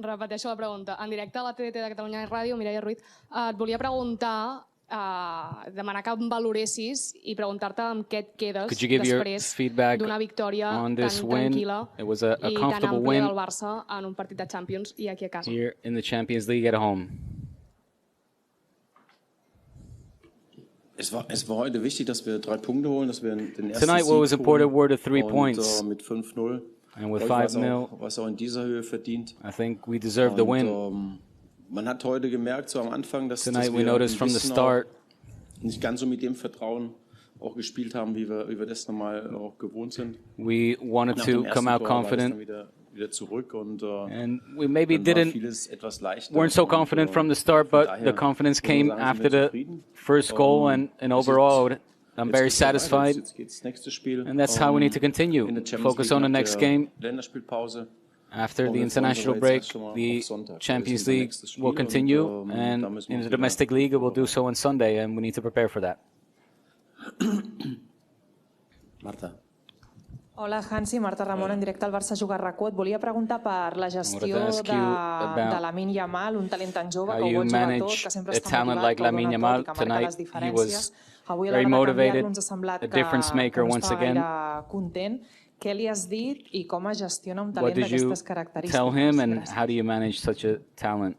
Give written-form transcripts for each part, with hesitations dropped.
Repeteixo la pregunta. En directe a la TDT de Catalunya Ràdio, Mireia Ruiz, et volia preguntar, demanar que em valoressis i preguntar-te amb què et quedes després d'una victòria tan tranquil·la i tan àmplia del Barça en un partit de Champions i aquí a casa. Here in the Champions League at home. Es war heute wichtig, dass wir 3 Punkte holen, dass wir den ersten Tonight, what was Sieg important holen were the 3 points. Mit 5-0. And with 5-0, was auch in dieser Höhe verdient. I think we deserve the win. Man hat heute gemerkt, so am Anfang, dass Tonight we wir noticed from the start nicht ganz so mit dem Vertrauen auch gespielt haben, wie wir das normal auch gewohnt sind. We wanted to come out confident. Wieder zurück und we maybe weren't so confident from the start, but the confidence came after the first goal, and overall I'm very satisfied, and that's how we need to continue. Focus on the next game. After the international break, the Champions League will continue, and in the domestic league it will do so on Sunday, and we need to prepare for that. Marta. Hola, Hansi, Marta Ramon, en directe al Barça Juga RAC1. Et volia preguntar per la gestió de Lamine Yamal, un talent tan jove que ho vol jugar tot, que sempre està motivat, que ho dona tot i que marca les diferències. Avui a l'hora de canviar-lo ens ha semblat que no estava gaire content. Què li has dit i com es gestiona un talent d'aquestes característiques? Tell him, and how do you manage such a talent?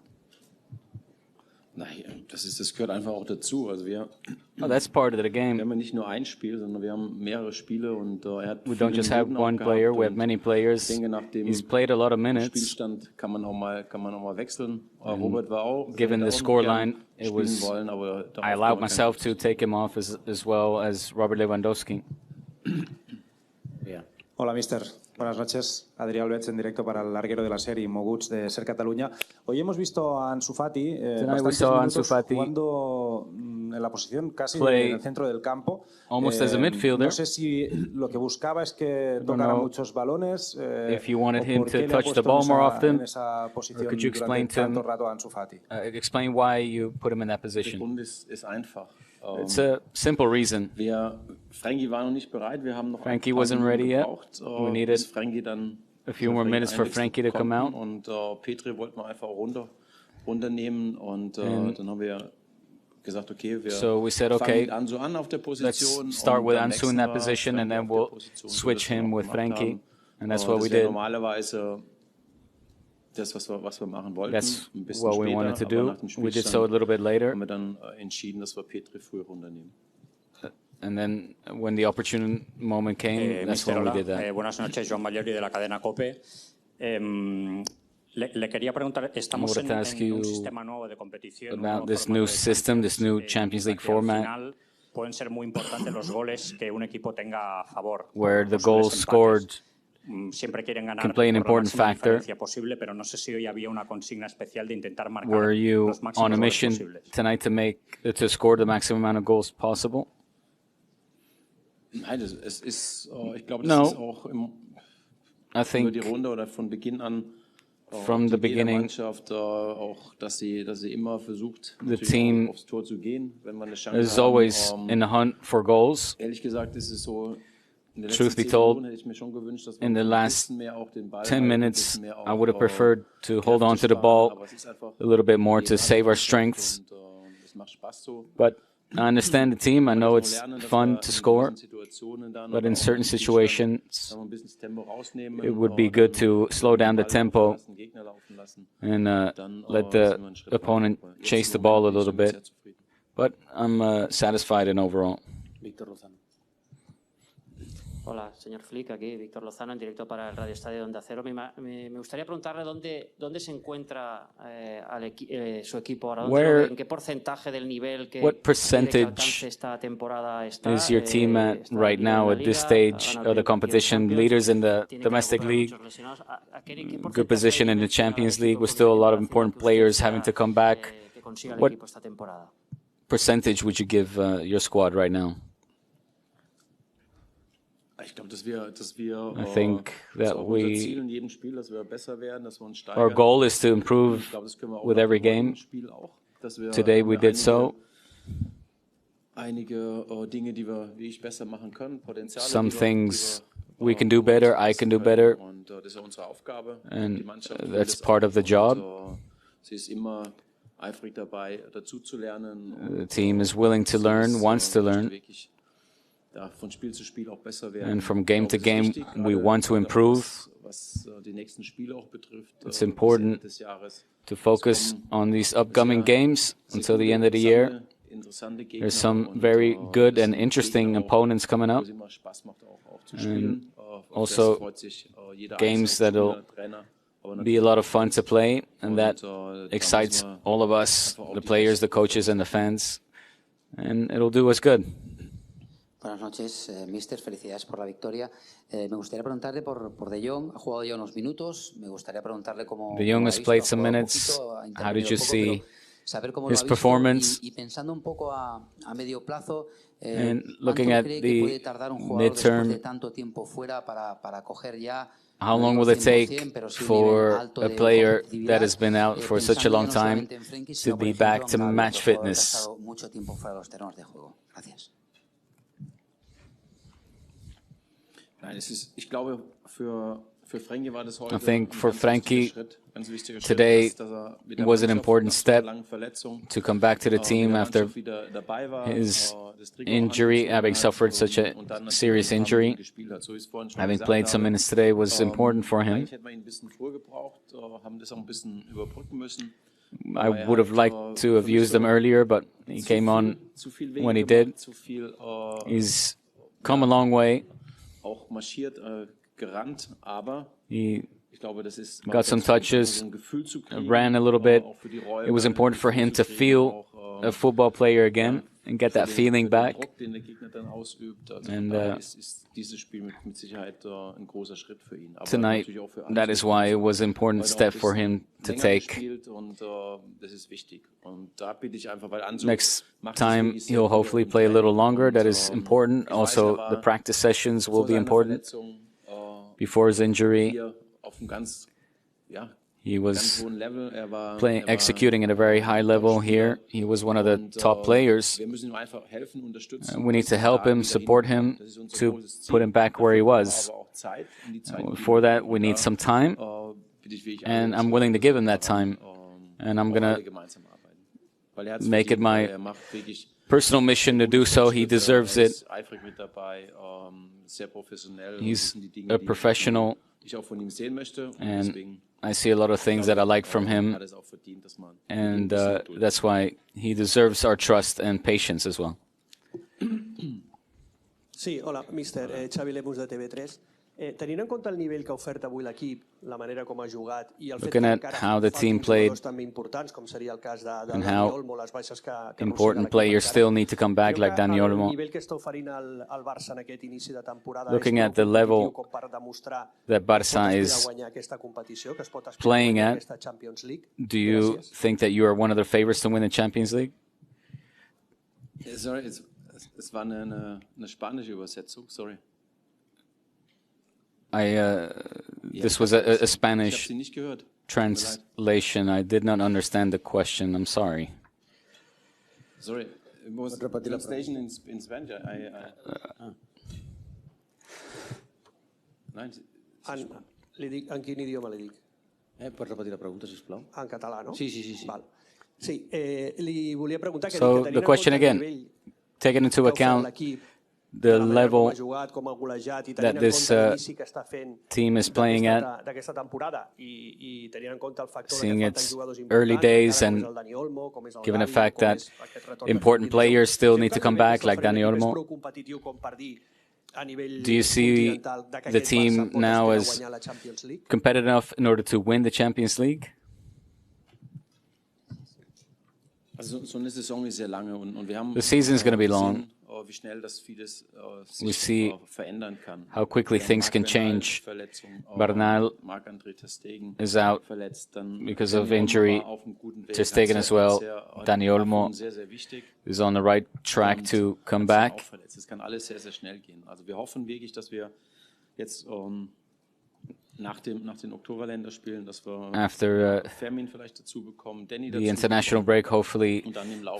Das gehört einfach auch dazu. Also that's part of the game. Wir haben nicht nur ein Spiel, sondern wir haben mehrere Spiele und er hat we don't just have one player, we have many players. He's played a lot of minutes. Spielstand kann man auch mal wechseln. Robert war auch. Given the scoreline, I allowed myself to take him off as well as Robert Lewandowski. Hola, mister. Buenas noches. Adrià Albets en directo para el larguero de la serie Moguts de Ser Cataluña. Hoy hemos visto a Ansu Fati jugando en la posición casi en el centro del campo. Almost as a midfielder. No sé si lo que buscaba es que tocara muchos balones. If you wanted him to touch the ball more often, could you explain to him? Explain why you put him in that position. Der Grund ist einfach. It's a simple reason. Frankie war noch nicht bereit. Wir haben noch Frankie wasn't ready yet. We needed dann a few more minutes for Frankie to come out. Und Petri wollten wir einfach runternehmen und dann haben wir gesagt, okay, we said, okay, Ansu an auf der Position. Let's start with Ansu in that position and then we'll switch him with Frankie. And that's what we did. Normalerweise das, was wir machen wollten. That's what we wanted to do. We did so a little bit later. Haben wir dann entschieden, dass wir Petri früher runternehmen. And then when the opportune moment came, that's when we did that. Buenas noches, Joan Malleri de la cadena COPE. Le quería preguntar, estamos en un sistema nuevo de competición. About this new system, this new Champions League format. Pueden ser muy importantes los goles que un equipo tenga a favor. Where the goals scored siempre quieren ganar can play an important factor. Posible, pero no sé si hoy había una consigna especial de intentar marcar Were you los máximos on a mission posibles. Tonight to score the maximum amount of goals possible? Nein, ich glaube, das ist auch über die Runde oder von Beginn an from the beginning, Mannschaft auch, dass sie immer versucht, the team aufs Tor zu gehen, wenn man eine Chance is always in the hunt for goals. Ehrlich gesagt, ist es so. Truth be told, in the last 10 minutes, I would have preferred to hold on to the ball a little bit more to save our strengths. But I understand the team. I know it's fun to score. But in certain situations, it would be good to slow down the tempo and let the opponent chase the ball a little bit. But I'm satisfied in overall. Hola, señor Flick, aquí Víctor Lozano en directo para el Radio Estadio de Onda Cero. Me gustaría preguntarle dónde se encuentra su equipo ahora, en qué porcentaje del nivel que alcance esta temporada está. Is your team at right now at this stage of the competition? Leaders in the domestic league, good position in the Champions League, with still a lot of important players having to come back. What percentage would you give your squad right now? I think that our goal is to improve with every game. Today we did so. Some things we can do better, I can do better, and that's part of the job. The team is willing to learn, wants to learn, and from game to game we want to improve. It's important to focus on these upcoming games until the end of the year. There's some very good and interesting opponents coming up, and also games that'll be a lot of fun to play, and that excites all of us, the players, the coaches, and the fans, and it'll do us good. Buenas noches, mister. Felicidades por la victoria. Me gustaría preguntarle por De Jong. Ha jugado ya unos minutos. Me gustaría preguntarle cómo De Jong has played some minutes. How did you see his performance? Y pensando un poco a medio plazo, and looking at the midterm, de tanto tiempo fuera para coger ya. How long will it take for a player that has been out for such a long time to be back to match fitness? I think for Frankie, today was an important step to come back to the team after his injury, having suffered such a serious injury. Having played some minutes today was important for him. I would have liked to have used him earlier, but he came on when he did. He's come a long way. He got some touches, ran a little bit. It was important for him to feel a football player again and get that feeling back. And tonight, that is why it was an important step for him to take. Next time, he'll hopefully play a little longer. That is important. Also, the practice sessions will be important. Before his injury, he was executing at a very high level here. He was one of the top players. We need to help him, support him, to put him back where he was. For that, we need some time, and I'm willing to give him that time. And I'm going to make it my personal mission to do so. He deserves it. He's a professional, and I see a lot of things that I like from him, and that's why he deserves our trust and patience as well. Sí, hola, mister. Xavi Lemus de TV3. Tenint en compte el nivell que ha ofert avui l'equip, la manera com ha jugat i el fet que encara faltin jugadors també importants, com seria el cas de Dani Olmo, les baixes que important players still need to come back, like Dani Olmo. El nivell que està oferint el Barça en aquest inici de temporada looking at the level that Barça is playing at, do you think that you are one of the favorites to win the Champions League? Sorry, es war eine spanische Übersetzung, sorry. This was a Spanish translation. I did not understand the question. I'm sorry. Sorry, it was translation in Spanish. Li dic, en quin idioma li dic? Pots repetir la pregunta, sisplau? En català, no? Sí, sí, sí. Val. Sí, li volia preguntar que so the question again, taking into account the level that this team is playing at, seeing its early days and given the fact that important players still need to come back, like Dani Olmo, do you see the team now as competitive enough in order to win the Champions League? The season is going to be long. We see how quickly things can change. Bernal is out because of injury. Ter Stegen as well. Dani Olmo is on the right track to come back. After the international break, hopefully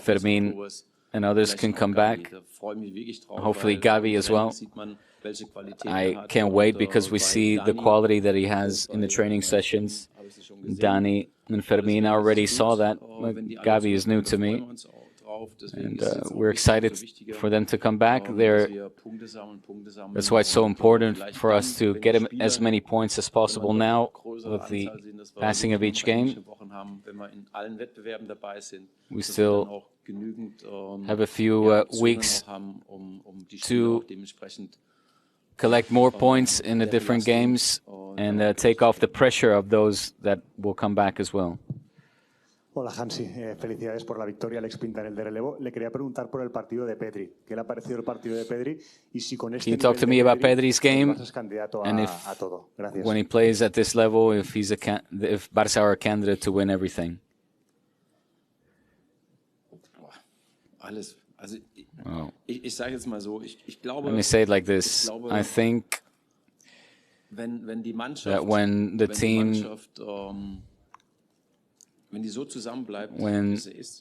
Fermin and others can come back. Hopefully Gavi as well. I can't wait because we see the quality that he has in the training sessions. Dani and Fermin already saw that. Gavi is new to me. And we're excited for them to come back. That's why it's so important for us to get as many points as possible now with the passing of each game. We still have a few weeks to collect more points in the different games and take off the pressure of those that will come back as well. Hola, Hansi. Felicidades por la victoria. Alex Pinta en el de relevo. Le quería preguntar por el partido de Pedri. ¿Qué le ha parecido el partido de Pedri? Y si con este Can you talk to me about Pedri's game? Es candidato and if, a todo. Gracias. When he plays at this level, if Barca are a candidate to win everything? Alles. Also, ich sage jetzt mal so, ich glaube, let me say it like this. I think that when the team, when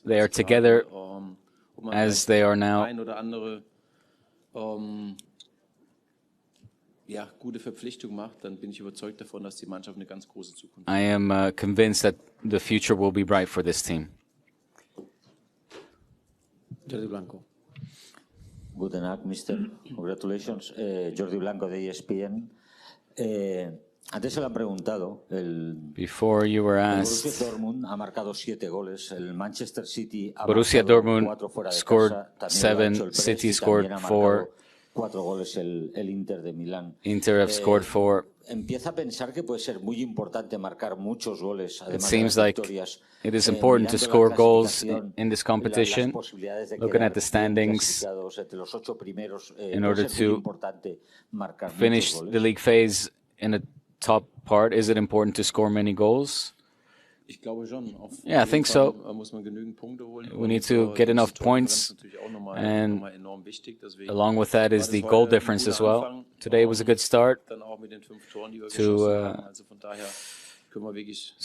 they are together as they are now, I am convinced that the future will be bright for this team. Jordi Blanco. Guten Tag, Mr. Congratulations. Jordi Blanco de ESPN. Antes se lo han preguntado. Before you were asked, Borussia Dortmund ha marcado 7 goles. El Manchester City ha Borussia Dortmund 4 fuera de scored casa. 7, City scored 4. 4 goles el Inter de Milán. Inter have scored 4. Empieza a pensar que puede ser muy importante marcar muchos goles. It seems like it is important to score goals in this competition. Looking at the standings, in order to finish the league phase in the top part, is it important to score many goals? Yeah, I think so. We need to get enough points, and along with that is the goal difference as well. Today was a good start,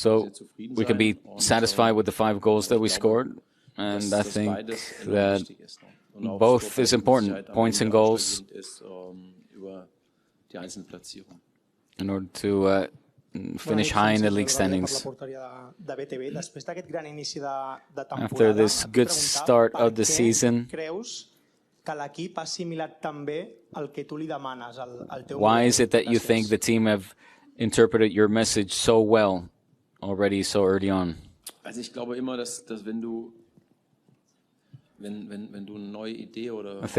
so we can be satisfied with the 5 goals that we scored, and I think that both is important, points and goals, in order to finish high in the league standings. After this good start of the season, why is it that you think the team have interpreted your message so well already so early on? Also ich glaube immer, dass wenn du eine neue Idee oder was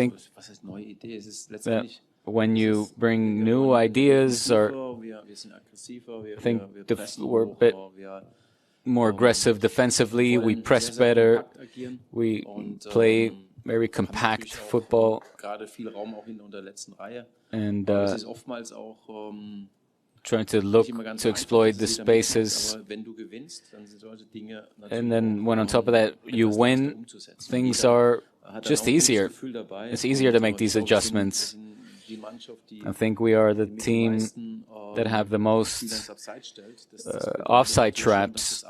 heißt neue Idee, es ist letztendlich when you bring new ideas, or I think we're a bit more aggressive defensively, we press better, we play very compact football, and trying to look to exploit the spaces. And then when on top of that you win, things are just easier. It's easier to make these adjustments. I think we are the team that have the most offside traps,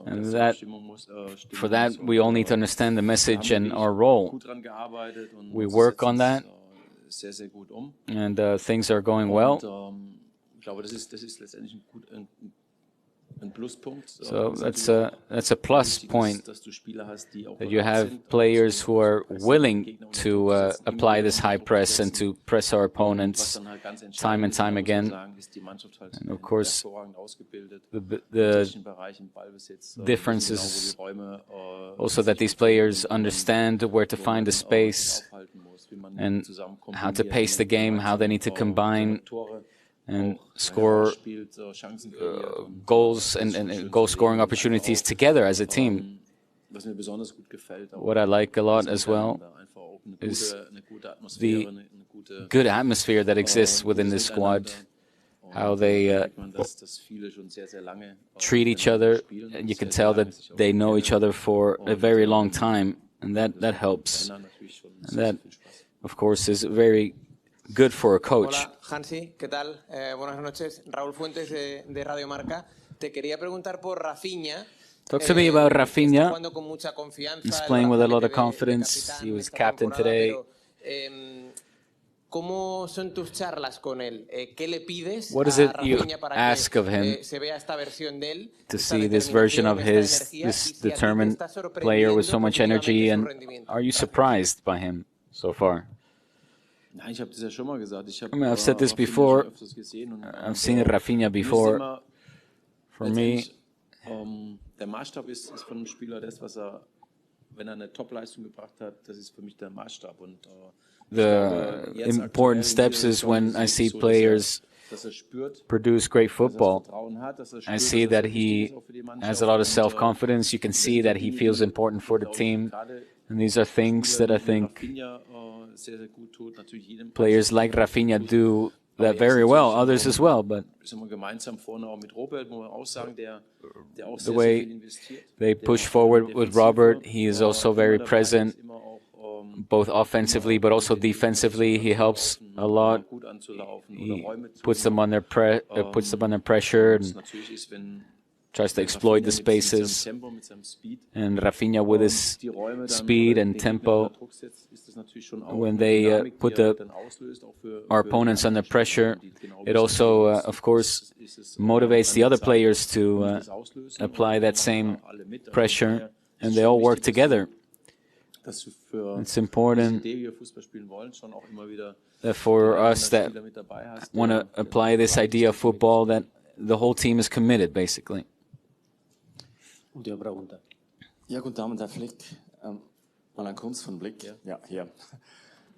and that for that we all need to understand the message and our role. We work on that, and things are going well. So that's a plus point, that you have players who are willing to apply this high press and to press our opponents time and time again. And of course, the difference is also that these players understand where to find the space and how to pace the game, how they need to combine and score goals and goal-scoring opportunities together as a team. What I like a lot as well is the good atmosphere that exists within this squad, how they treat each other. You can tell that they know each other for a very long time, and that helps. And that, of course, is very good for a coach. Hola, Hansi, ¿qué tal? Buenas noches. Raúl Fuentes de Radio Marca. Te quería preguntar por Rafinha, Talk to me about Rafinha. He's playing with a lot of confidence. He was captain today. ¿Cómo son tus charlas con él? ¿Qué le pides What is a it you Rafinha para ask of him que se vea esta versión de él, to esta see this version of determinación, his, esta energía, y this si a ti te determined está player with so sorprendiendo much energy, positivamente su and rendimiento? are you surprised by him so far? Nein, ich habe das ja schon mal gesagt. I mean, I've said this before. I've seen Rafinha before. For me, der Maßstab ist von einem Spieler das, was wenn eine Top-Leistung gebracht hat, das ist für mich der Maßstab. Und the important steps is when I see players produce great football. I see that he has a lot of self-confidence. You can see that he feels important for the team. And these are things that I think players like Rafinha do that very well, others as well. But the way they push forward with Robert, he is also very present, both offensively but also defensively. He helps a lot. He puts them under pressure and tries to exploit the spaces. And Rafinha, with his speed and tempo, when they put our opponents under pressure, it also, of course, motivates the other players to apply that same pressure, and they all work together. It's important that for us that want to apply this idea of football, that the whole team is committed, basically. Última pregunta. Ja, guten Abend, Herr Flick. Mal ein Kunst von Blick. Ja, hier.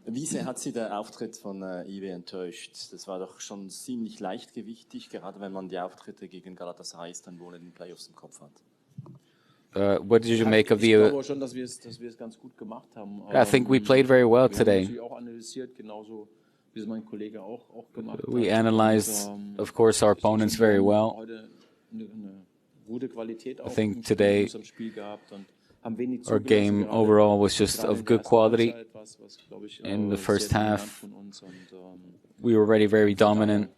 Wie sehr hat Sie der Auftritt von Iwe enttäuscht? Das war doch schon ziemlich leichtgewichtig, gerade wenn man die Auftritte gegen Galatasaray Istanbul in den Playoffs im Kopf hat. What did you make of the... I think we played very well today. We analyzed, of course, our opponents very well. I think today our game overall was just of good quality. In the first half, we were already very dominant.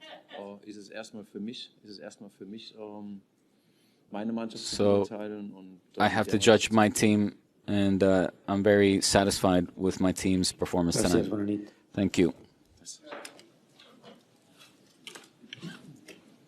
So I have to judge my team, and I'm very satisfied with my team's performance tonight. Thank you.